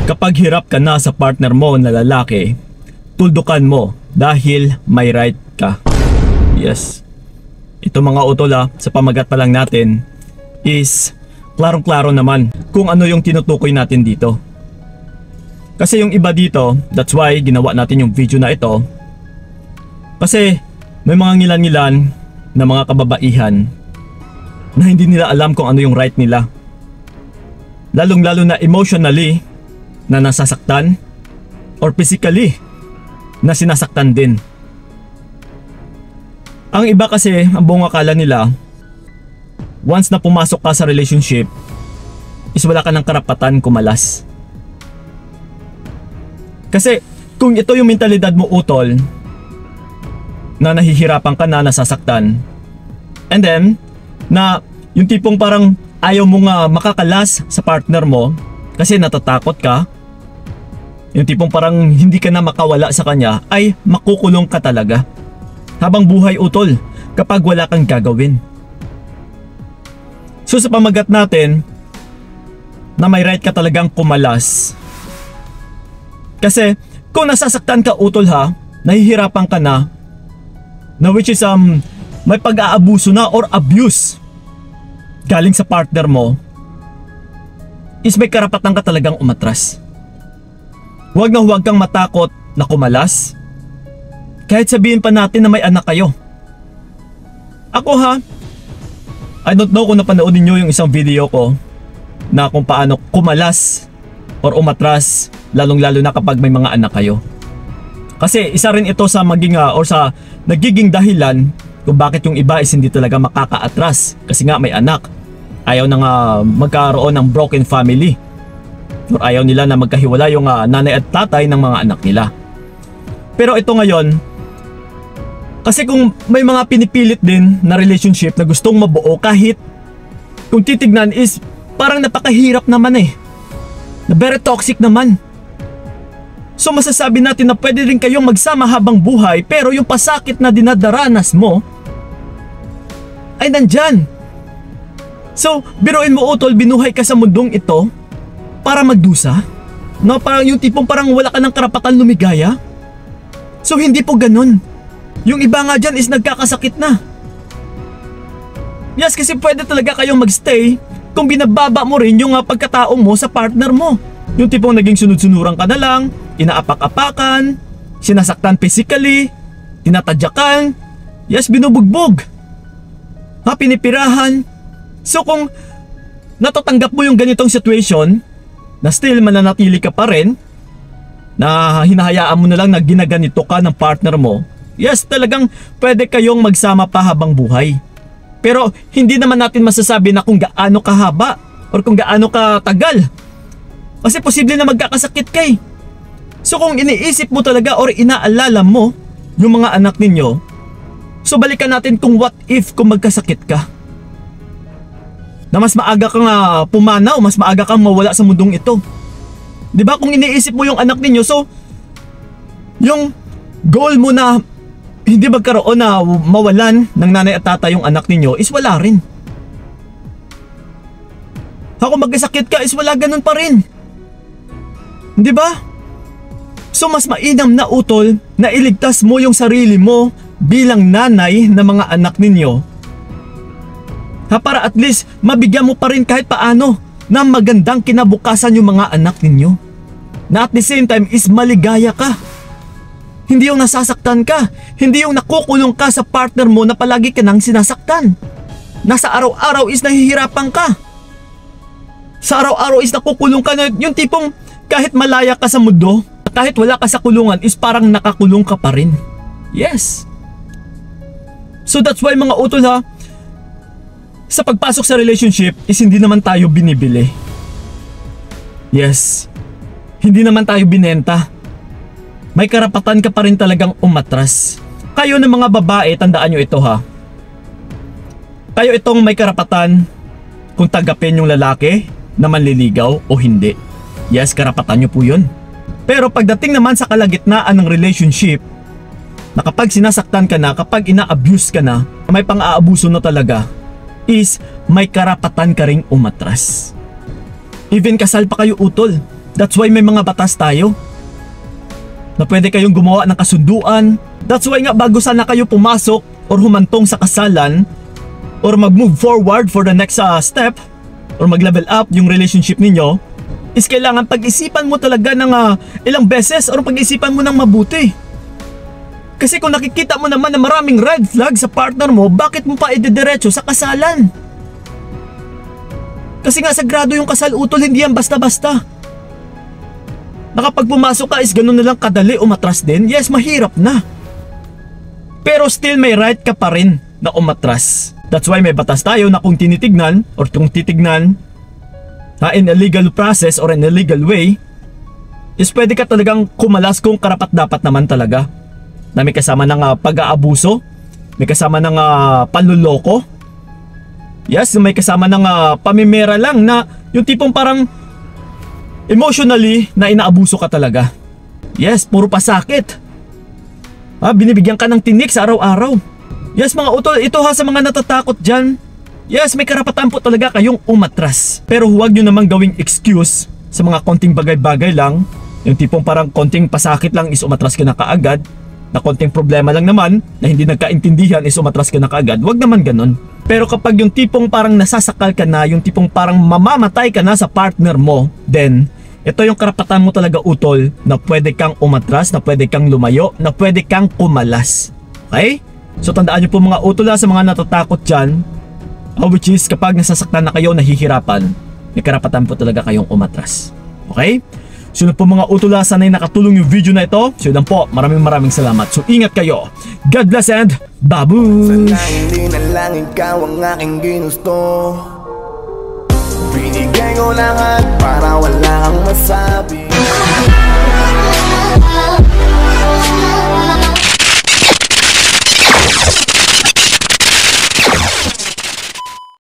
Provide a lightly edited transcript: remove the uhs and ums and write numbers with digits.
Kapag hirap ka na sa partner mo na lalaki, tuldukan mo dahil may right ka. Yes. Ito mga utol sa pamagat pa lang natin is klarong-klaro naman kung ano yung tinutukoy natin dito. Kasi yung iba dito, that's why ginawa natin yung video na ito. Kasi may mga ngilan-ngilan na mga kababaihan na hindi nila alam kung ano yung right nila. Lalong-lalo na emotionally na nasasaktan or physically na sinasaktan din. Ang iba kasi, ang buong akala nila, once na pumasok ka sa relationship, is wala ka ng karapatan kumalas. Kasi kung ito yung mentalidad mo utol, na nahihirapan ka na, nasasaktan, and then, na yung tipong parang ayaw mo nga makakalas sa partner mo kasi natatakot ka, yung tipong parang hindi ka na makawala sa kanya, ay makukulong ka talaga habang buhay utol kapag wala kang gagawin. So sa pamagat natin na may right ka talagang kumalas. Kasi kung nasasaktan ka utol nahihirapan ka na which is may pag-aabuso na or abuse galing sa partner mo, is may karapatan ka talagang umatras. Huwag na huwag kang matakot na kumalas. Kahit sabihin pa natin na may anak kayo. Ako I don't know kung napanood niyo yung isang video ko na kung paano kumalas or umatras, lalong-lalo na kapag may mga anak kayo. Kasi isa rin ito sa maging or sa nagiging dahilan kung bakit yung iba is hindi talaga makakaatras. Kasi nga may anak. Ayaw na nga magkaroon ng broken family. Or ayaw nila na magkahiwala yung nanay at tatay ng mga anak nila. Pero ito ngayon, kasi kung may mga pinipilit din na relationship na gustong mabuo, kahit kung titignan is parang napakahirap naman na very toxic naman. So masasabi natin na pwede rin kayong magsama habang buhay, pero yung pasakit na dinadaranas mo ay nandyan. So biruin mo utol, binuhay ka sa mundong ito para magdusa? No, parang yung tipong parang wala ka ng karapatan lumigaya? So hindi po ganun. Yung iba nga dyan is nagkakasakit na. Yes, kasi pwede talaga kayong magstay kung binababa mo rin yung pagkatao mo sa partner mo. Yung tipong naging sunod-sunuran ka na lang, inaapak-apakan, sinasaktan physically, tinatadyakan, yes, binubugbog, pinipirahan. So kung natatanggap mo yung ganitong situation, na still mananatili ka pa rin, na hinahayaan mo na lang na ginaganito ka ng partner mo, yes, talagang pwede kayong magsama pa habang buhay. Pero hindi naman natin masasabi na kung gaano kahaba or kung gaano katagal. Kasi posible na magkakasakit ka So kung iniisip mo talaga or inaalala mo yung mga anak ninyo, so balikan natin kung what if kung magkasakit ka. Na mas maaga kang pumanaw, mas maaga kang mawala sa mundong ito. 'Di ba? Kung iniisip mo yung anak ninyo, so yung goal mo na hindi magkaroon na mawalan ng nanay at tatay yung anak ninyo is wala rin. Kung magkasakit ka is wala ganun pa rin. 'Di ba? So mas mainam na utol na iligtas mo yung sarili mo bilang nanay ng mga anak ninyo. Para at least mabigyan mo pa rin kahit paano na magandang kinabukasan yung mga anak ninyo. Na at the same time is maligaya ka. Hindi yung nasasaktan ka. Hindi yung nakukulong ka sa partner mo na palagi ka nang sinasaktan. Nasa araw-araw is nahihirapan ka. Sa araw-araw is nakukulong ka na yung tipong kahit malaya ka sa mundo, kahit wala ka sa kulungan is parang nakakulong ka pa rin. Yes. So that's why mga utol sa pagpasok sa relationship is hindi naman tayo binibili. Yes. Hindi naman tayo binenta. May karapatan ka pa rin talagang umatras. Kayo ng mga babae, tandaan nyo ito Kayo itong may karapatan kung tanggapin yung lalaki na manliligaw o hindi. Yes, karapatan nyo po yun. Pero pagdating naman sa kalagitnaan ng relationship, na kapag sinasaktan ka na, kapag ina-abuse ka na, may pang-aabuso na talaga, is may karapatan ka ring umatras. Even kasal pa kayo utol, That's why may mga batas tayo na pwede kayong gumawa ng kasunduan. That's why nga bago sana kayo pumasok or humantong sa kasalan or mag-move forward for the next step or mag-level up yung relationship ninyo, is kailangan pag-isipan mo talaga ng ilang beses or pag-isipan mo ng mabuti. Kasi kung nakikita mo naman na maraming red flag sa partner mo, bakit mo pa idediretso sa kasalan? Kasi nga sagrado yung kasal, utol, hindi yan basta-basta. Na kapag pumasok ka is ganun na lang kadali umatras din, yes, mahirap na. Pero still may right ka pa rin na umatras. That's why may batas tayo na kung tinitignan or kung titignan in a legal process or in a legal way, is pwede ka talagang kumalas kung karapat dapat naman talaga. Na may kasama ng pag-aabuso, may kasama ng panluloko, yes, may kasama ng pamimera lang na yung tipong parang emotionally na inaabuso ka talaga. Yes, puro pasakit. Binibigyan ka ng tinik sa araw-araw. Yes mga utol, ito sa mga natatakot dyan. Yes, may karapatan po talaga kayong umatras. Pero huwag nyo namang gawing excuse sa mga konting bagay-bagay lang. Yung tipong parang konting pasakit lang is umatras ka na kaagad. Na konting problema lang naman na hindi nagkaintindihan is umatras ka na kaagad. Huwag naman ganun. Pero kapag yung tipong parang nasasakal ka na, yung tipong parang mamamatay ka na sa partner mo, then ito yung karapatan mo talaga utol na pwede kang umatras, na pwede kang lumayo, na pwede kang kumalas. Okay? So tandaan nyo po mga utol sa mga natatakot dyan, which is kapag nasasaktan na kayo, nahihirapan, may karapatan po talaga kayong umatras. Okay? So yun po mga utol, sana'y nakatulong yung video na ito. So yun po, maraming salamat. So ingat kayo. God bless and babush! Sana hindi na lang ikaw ang aking ginusto. Binigay ko lahat para wala kang masabi.